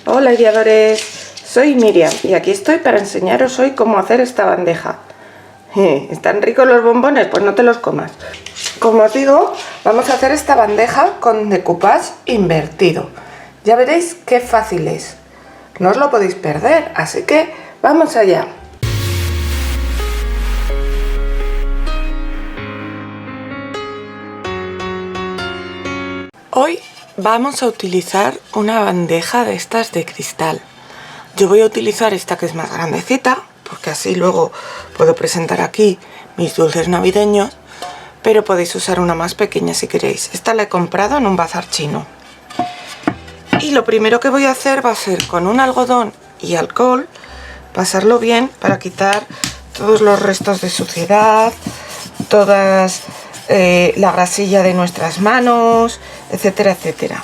Hola ideadores, soy Miriam y aquí estoy para enseñaros hoy cómo hacer esta bandeja. ¿Están ricos los bombones? Pues no te los comas. Como os digo, vamos a hacer esta bandeja con decoupage invertido. Ya veréis qué fácil es. No os lo podéis perder, así que vamos allá. Hoy vamos a utilizar una bandeja de estas de cristal. Yo voy a utilizar esta que es más grandecita, porque así luego puedo presentar aquí mis dulces navideños, pero podéis usar una más pequeña si queréis. Esta la he comprado en un bazar chino. Y lo primero que voy a hacer va a ser con un algodón y alcohol, pasarlo bien para quitar todos los restos de suciedad, todas la grasilla de nuestras manos, etcétera, etcétera.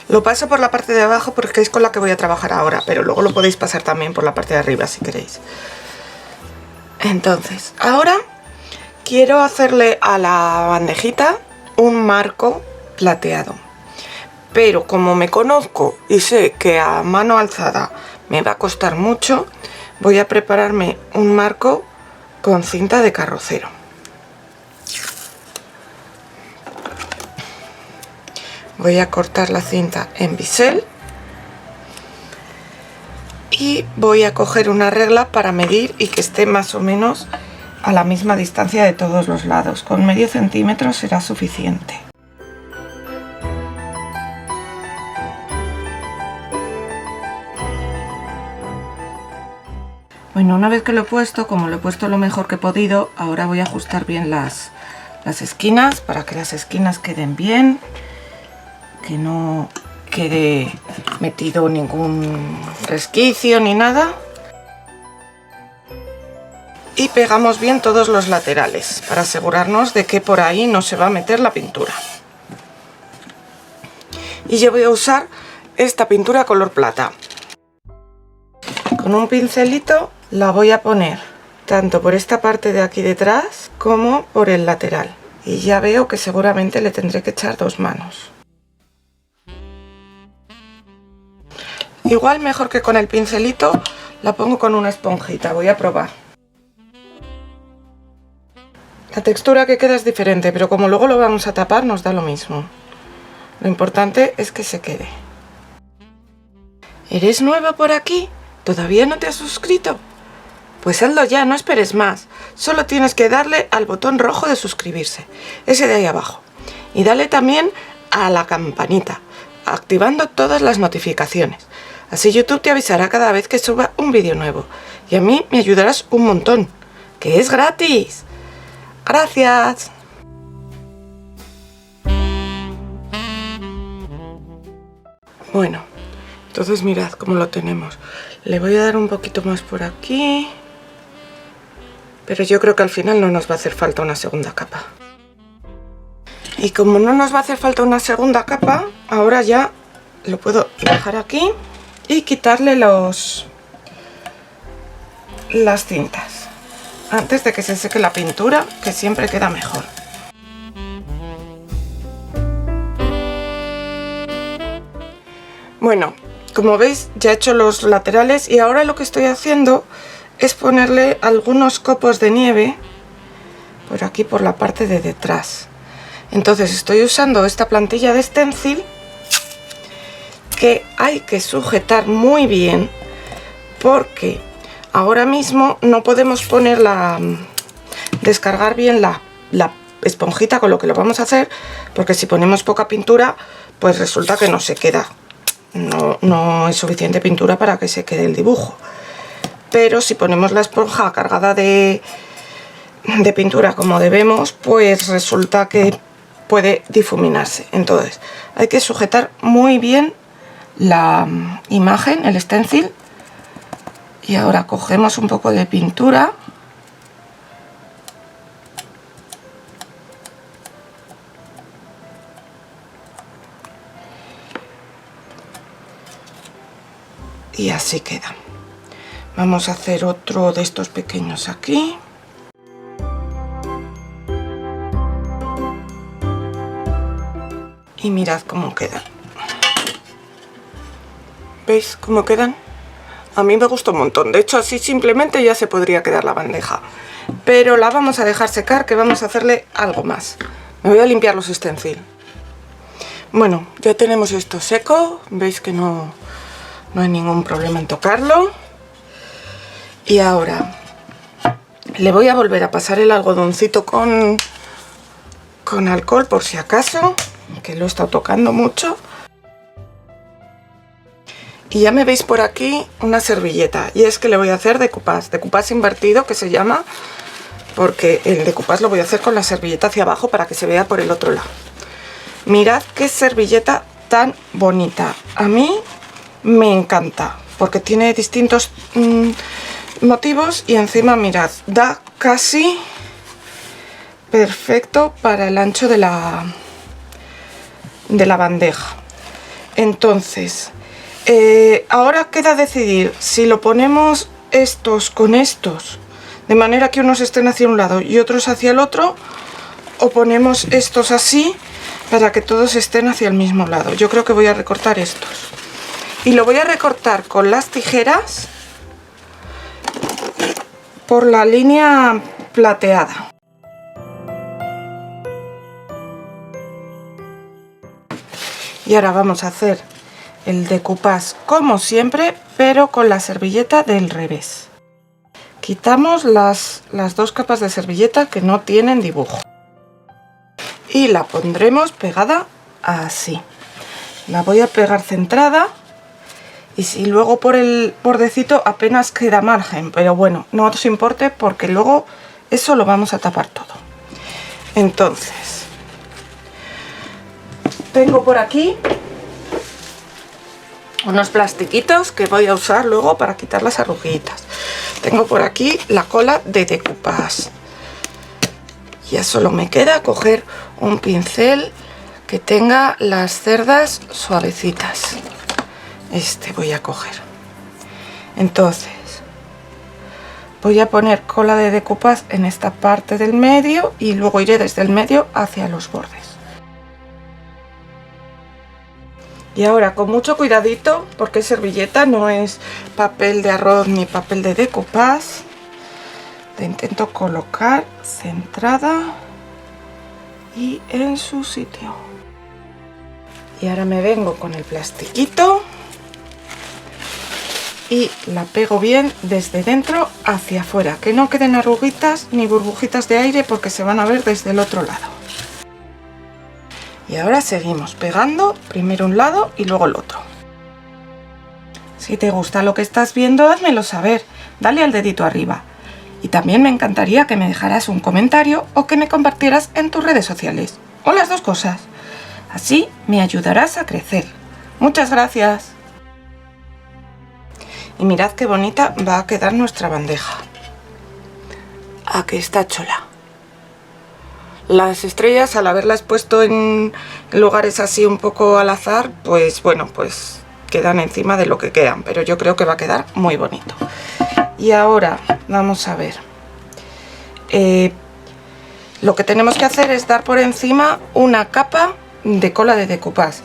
Lo paso por la parte de abajo porque es con la que voy a trabajar ahora, pero luego lo podéis pasar también por la parte de arriba si queréis. Entonces, ahora quiero hacerle a la bandejita un marco plateado. Pero como me conozco y sé que a mano alzada me va a costar mucho, voy a prepararme un marco con cinta de carrocero. Voy a cortar la cinta en bisel y voy a coger una regla para medir y que esté más o menos a la misma distancia de todos los lados. Con medio centímetro será suficiente. Bueno, una vez que lo he puesto, como lo he puesto lo mejor que he podido, ahora voy a ajustar bien las esquinas para que las esquinas queden bien, que no quede metido ningún resquicio ni nada. Y pegamos bien todos los laterales para asegurarnos de que por ahí no se va a meter la pintura. Y yo voy a usar esta pintura color plata. Con un pincelito la voy a poner tanto por esta parte de aquí detrás como por el lateral. Y ya veo que seguramente le tendré que echar dos manos. Igual mejor que con el pincelito la pongo con una esponjita, voy a probar. La textura que queda es diferente, pero como luego lo vamos a tapar nos da lo mismo. Lo importante es que se quede. ¿Eres nuevo por aquí? ¿Todavía no te has suscrito? Pues hazlo ya, no esperes más. Solo tienes que darle al botón rojo de suscribirse, ese de ahí abajo. Y dale también a la campanita, activando todas las notificaciones. Así YouTube te avisará cada vez que suba un vídeo nuevo. Y a mí me ayudarás un montón, que es gratis. ¡Gracias! Bueno, entonces mirad cómo lo tenemos. Le voy a dar un poquito más por aquí. Pero yo creo que al final no nos va a hacer falta una segunda capa. Y como no nos va a hacer falta una segunda capa, ahora ya lo puedo dejar aquí y quitarle las cintas antes de que se seque la pintura, que siempre queda mejor. Bueno, como veis ya he hecho los laterales y ahora lo que estoy haciendo es ponerle algunos copos de nieve por aquí, por la parte de detrás. Entonces estoy usando esta plantilla de stencil que hay que sujetar muy bien porque ahora mismo no podemos descargar bien la esponjita con lo que lo vamos a hacer, porque si ponemos poca pintura pues resulta que no se queda, no es suficiente pintura para que se quede el dibujo. Pero si ponemos la esponja cargada de pintura como debemos, pues resulta que puede difuminarse. Entonces hay que sujetar muy bien la imagen, el stencil. Y ahora cogemos un poco de pintura y así queda. Vamos a hacer otro de estos pequeños aquí. y mirad cómo quedan. ¿Veis cómo quedan? A mí me gustó un montón. De hecho, así simplemente ya se podría quedar la bandeja. Pero la vamos a dejar secar, que vamos a hacerle algo más. Me voy a limpiar los stencil. Bueno, ya tenemos esto seco. Veis que no hay ningún problema en tocarlo. Y ahora le voy a volver a pasar el algodoncito con alcohol por si acaso, que lo he estado tocando mucho. Y ya me veis por aquí una servilleta, y es que le voy a hacer decoupage invertido, que se llama, porque el decoupage lo voy a hacer con la servilleta hacia abajo para que se vea por el otro lado. Mirad qué servilleta tan bonita, a mí me encanta, porque tiene distintos motivos y encima mirad, da casi perfecto para el ancho de la bandeja. Entonces ahora queda decidir si lo ponemos estos con estos, de manera que unos estén hacia un lado y otros hacia el otro, o ponemos estos así para que todos estén hacia el mismo lado. Yo creo que voy a recortar estos. Y lo voy a recortar con las tijeras por la línea plateada. Y ahora vamos a hacer el decoupage como siempre, pero con la servilleta del revés. Quitamos las dos capas de servilleta que no tienen dibujo. Y la pondremos pegada así. La voy a pegar centrada. Y si luego por el bordecito apenas queda margen, pero bueno, no os importe porque luego eso lo vamos a tapar todo. Entonces, tengo por aquí unos plastiquitos que voy a usar luego para quitar las arruguitas. Tengo por aquí la cola de decoupage. Ya solo me queda coger un pincel que tenga las cerdas suavecitas. Este voy a coger. Entonces voy a poner cola de decoupage en esta parte del medio y luego iré desde el medio hacia los bordes. Y ahora con mucho cuidadito, porque es servilleta, no es papel de arroz ni papel de decoupage, la intento colocar centrada y en su sitio. Y ahora me vengo con el plastiquito y la pego bien desde dentro hacia afuera, que no queden arruguitas ni burbujitas de aire porque se van a ver desde el otro lado. Y ahora seguimos pegando primero un lado y luego el otro. Si te gusta lo que estás viendo, házmelo saber, dale al dedito arriba. Y también me encantaría que me dejaras un comentario o que me compartieras en tus redes sociales, o las dos cosas. Así me ayudarás a crecer. Muchas gracias. Y mirad qué bonita va a quedar nuestra bandeja. ¿A que está chula? Las estrellas, al haberlas puesto en lugares así un poco al azar, pues bueno, pues quedan encima de lo que quedan, pero yo creo que va a quedar muy bonito. Y ahora vamos a ver. Lo que tenemos que hacer es dar por encima una capa de cola de decoupage.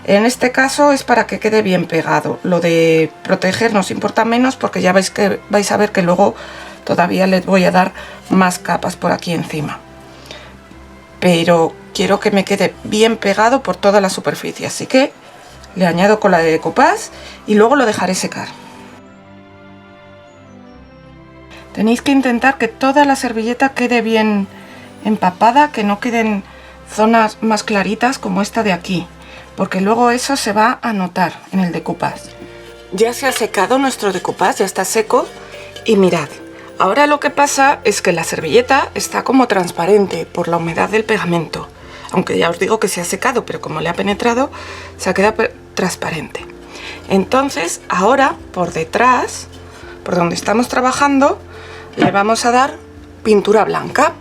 En este caso es para que quede bien pegado. Lo de proteger nos importa menos porque ya vais a ver que luego todavía les voy a dar más capas por aquí encima. Pero quiero que me quede bien pegado por toda la superficie, así que le añado cola de decoupage y luego lo dejaré secar. Tenéis que intentar que toda la servilleta quede bien empapada, que no queden zonas más claritas como esta de aquí, porque luego eso se va a notar en el decoupage. Ya se ha secado nuestro decoupage, ya está seco y mirad. Ahora lo que pasa es que la servilleta está como transparente por la humedad del pegamento. Aunque ya os digo que se ha secado, pero como le ha penetrado, se ha quedado transparente. Entonces, ahora por detrás, por donde estamos trabajando, le vamos a dar pintura blanca.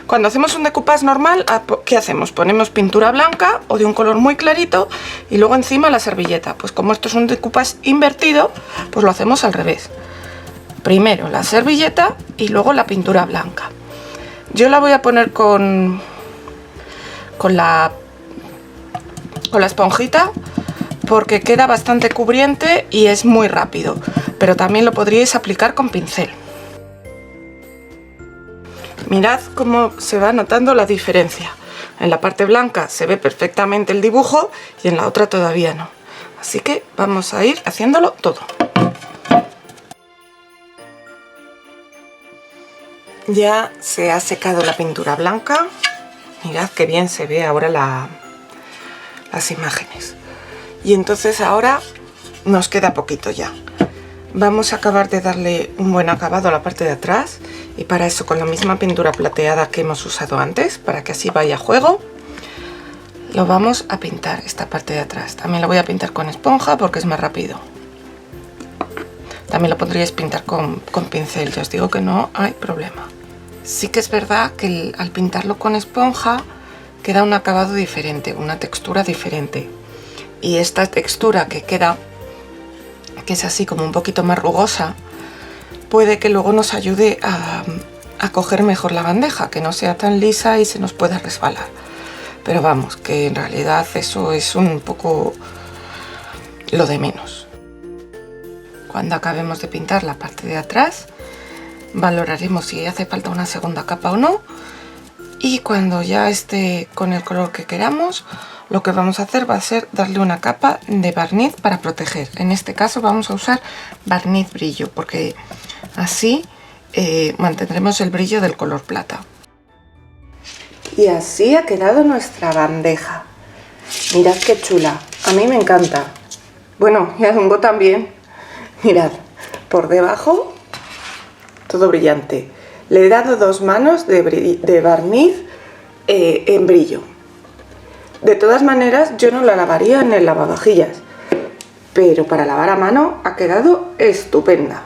Cuando hacemos un decoupage normal, ¿qué hacemos? Ponemos pintura blanca o de un color muy clarito y luego encima la servilleta. Pues como esto es un decoupage invertido, pues lo hacemos al revés. Primero la servilleta y luego la pintura blanca. Yo la voy a poner con la con la esponjita porque queda bastante cubriente y es muy rápido, pero también lo podríais aplicar con pincel. Mirad cómo se va notando la diferencia. En la parte blanca se ve perfectamente el dibujo y en la otra todavía no. Así que vamos a ir haciéndolo todo. Ya se ha secado la pintura blanca. Mirad qué bien se ve ahora las imágenes. Y entonces ahora nos queda poquito ya. Vamos a acabar de darle un buen acabado a la parte de atrás. Y para eso, con la misma pintura plateada que hemos usado antes, para que así vaya a juego, lo vamos a pintar esta parte de atrás. También lo voy a pintar con esponja porque es más rápido. También lo podríais pintar con pincel, ya os digo que no hay problema. Sí que es verdad que al pintarlo con esponja queda un acabado diferente, una textura diferente. Y esta textura que queda, que es así como un poquito más rugosa, puede que luego nos ayude a coger mejor la bandeja, que no sea tan lisa y se nos pueda resbalar. Pero vamos, que en realidad eso es un poco lo de menos. Cuando acabemos de pintar la parte de atrás, valoraremos si hace falta una segunda capa o no. Y cuando ya esté con el color que queramos, lo que vamos a hacer va a ser darle una capa de barniz para proteger. En este caso vamos a usar barniz brillo, porque así mantendremos el brillo del color plata. Y así ha quedado nuestra bandeja. Mirad qué chula, a mí me encanta. Bueno, y a Dumbo también. Mirad, por debajo todo brillante. Le he dado 2 manos de barniz en brillo. De todas maneras, yo no la lavaría en el lavavajillas, pero para lavar a mano ha quedado estupenda.